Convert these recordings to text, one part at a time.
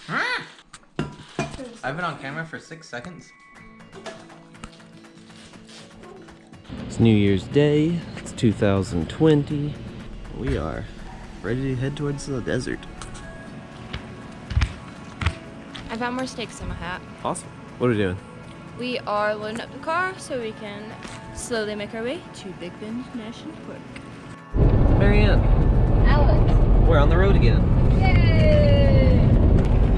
I've been on camera for 6 seconds. It's New Year's Day. It's 2020. We are ready to head towards the desert. I found more steaks in my hat. Awesome. What are we doing? We are loading up the car so we can slowly make our way to Big Bend National Park. Marianne, Alex. we're on the road again. Yay!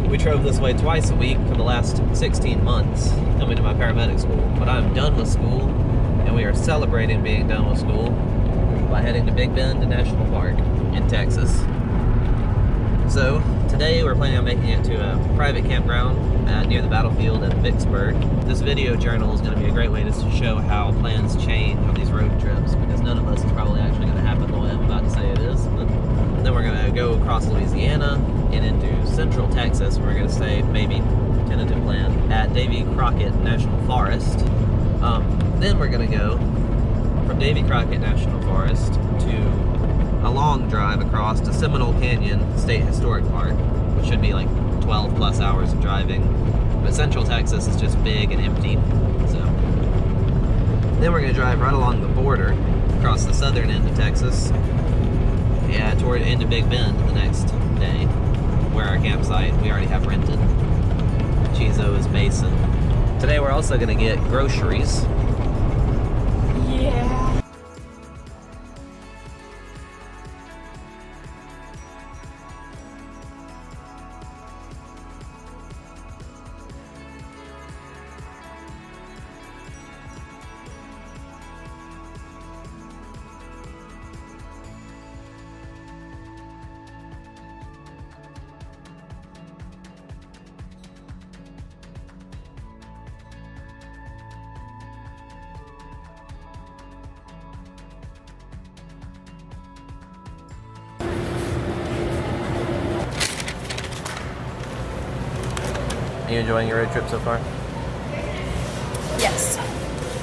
We drove this way twice a week for the last 16 months, coming to my paramedic school. But I'm done with school, and we are celebrating being done with school by heading to Big Bend National Park in Texas. So today we're planning on making it to a private campground near the battlefield in Vicksburg. This video journal is going to be a great way to show how plans change on these road trips, because none of us is probably actually going to happen the way I'm about to say it is. But then we're going to go across Louisiana and into central Texas, where we're going to stay, maybe tentative plan, at Davy Crockett National Forest. Then we're going to go from Davy Crockett National Forest to a long drive across to Seminole Canyon State Historic Park, which should be like 12 plus hours of driving. But central Texas is just big and empty. So then we're going to drive right along the border across the southern end of Texas, toward into Big Bend the next day, where our campsite we already have rented, Chisos Basin. Today we're also going to get groceries. Yeah. Are you enjoying your road trip so far? Yes.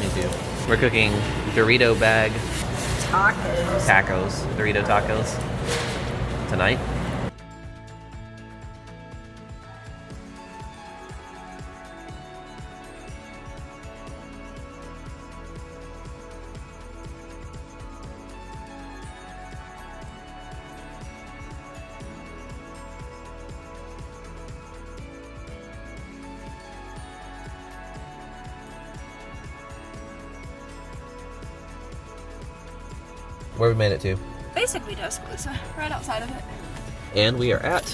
Me too. We're cooking Dorito bag Tacos. Dorito tacos tonight. Where we made it to. Basically Tuscaloosa, right outside of it. And we are at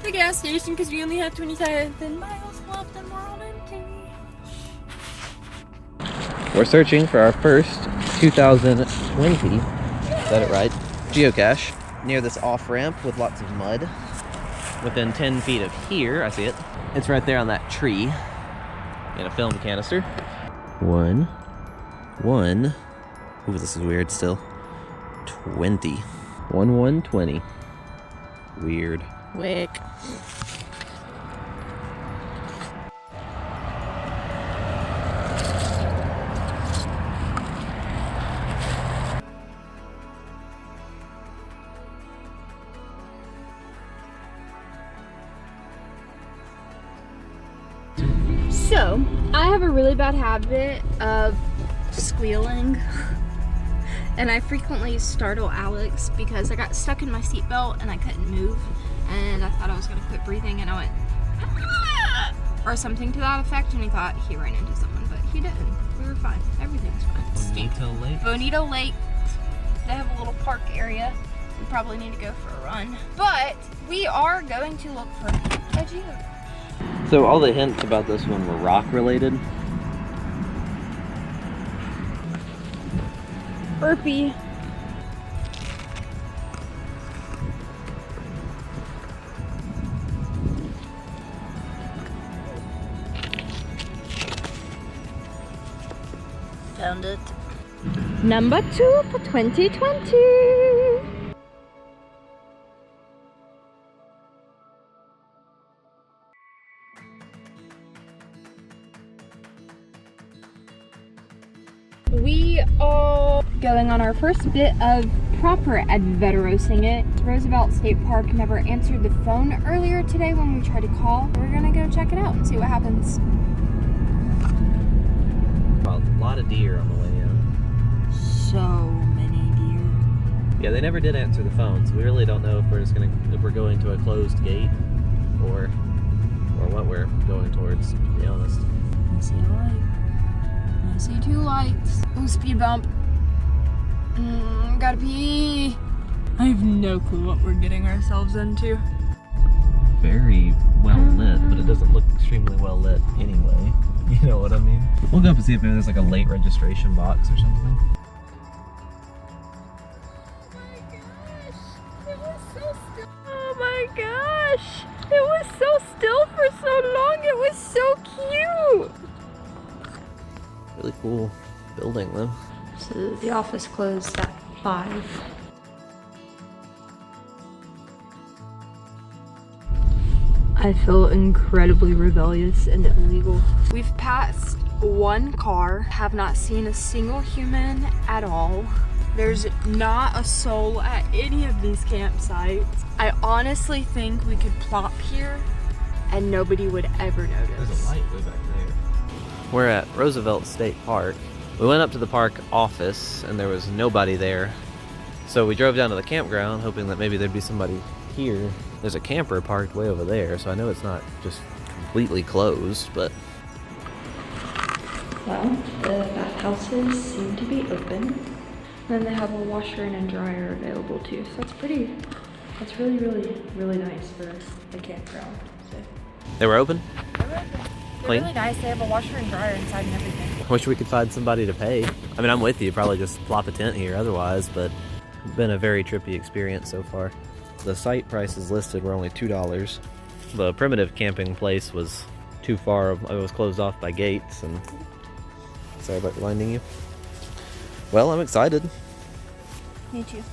The gas station, because we only have 27 miles left and we're on empty. We're searching for our first 2020, is that it right? Geocache near this off-ramp with lots of mud. Within 10 feet of here, I see it. It's right there on that tree. And a film canister. One. Ooh, this is weird still. 20. 1/1/20. Weird. Wick. So, I have a really bad habit of squealing. And I frequently startle Alex because I got stuck in my seatbelt and I couldn't move. And I thought I was going to quit breathing and I went, "Ah!" or something to that effect. And he thought he ran into someone, but he didn't. We were fine. Everything's fine. Bonito Lake? Bonito Lake. They have a little park area. We probably need to go for a run. But we are going to look for a geocache. So all the hints about this one were rock related. Burpee. Found it. Number 2 for 2020. We are going on our first bit of proper adventurosing it. Roosevelt State Park never answered the phone earlier today when we tried to call. We're gonna go check it out and see what happens. A lot of deer on the way in. So many deer. Yeah, they never did answer the phone, so we really don't know if we're going to a closed gate or what we're going towards, to be honest. I see a light. I see two lights. Oh, speed bump. Gotta pee. I have no clue what we're getting ourselves into. Very well lit, but it doesn't look extremely well lit anyway. You know what I mean? We'll go up and see if maybe there's like a late registration box or something. Oh my gosh! It was so still for so long. It was so cute. Really cool building though. So the office closed at 5. I feel incredibly rebellious and illegal. We've passed one car, have not seen a single human at all. There's not a soul at any of these campsites. I honestly think we could plop here and nobody would ever notice. There's a light way back there. We're at Roosevelt State Park. We went up to the park office and there was nobody there. So we drove down to the campground hoping that maybe there'd be somebody here. There's a camper parked way over there, so I know it's not just completely closed, but... Well, the bathhouses seem to be open. And then they have a washer and a dryer available too. So that's really, really, really nice for a campground. So. They were open? They're open. They're Clean? really nice. They have a washer and dryer inside and everything. I wish we could find somebody to pay. I mean, I'm with you, probably just plop a tent here otherwise, but it's been a very trippy experience so far. The site prices listed were only $2. The primitive camping place was too far. It was closed off by gates, and sorry about reminding you. Well, I'm excited. Me too.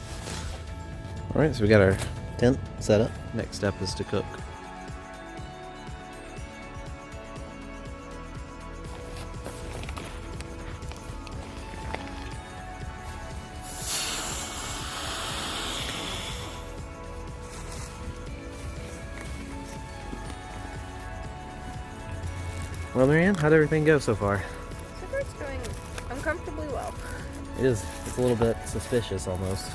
All right, so we got our tent set up. Next step is to cook. Well, Marianne, how'd everything go so far? So far it's going uncomfortably well. It is. It's a little bit suspicious almost.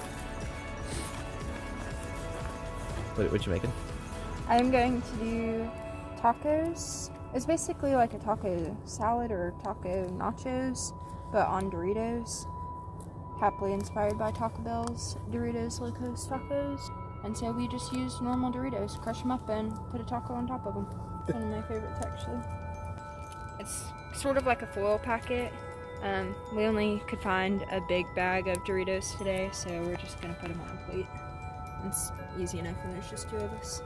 What you making? I'm going to do tacos. It's basically like a taco salad or taco nachos, but on Doritos. Happily inspired by Taco Bell's Doritos Locos Tacos. And so we just use normal Doritos, crush them up and put a taco on top of them. It's one of my favorites actually. It's sort of like a foil packet. We only could find a big bag of Doritos today, so we're just gonna put them on a plate. It's easy enough when there's just 2 of us.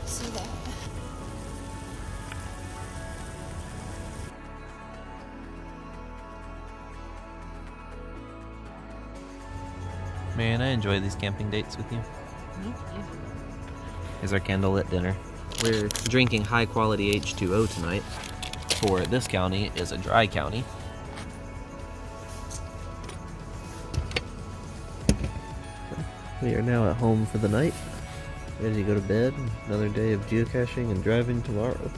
See that? Man, I enjoy these camping dates with you. Me too. Here's our candlelit dinner. We're drinking high quality H2O tonight. For this county is a dry county. We are now at home for the night. Ready to go to bed. Another day of geocaching and driving tomorrow.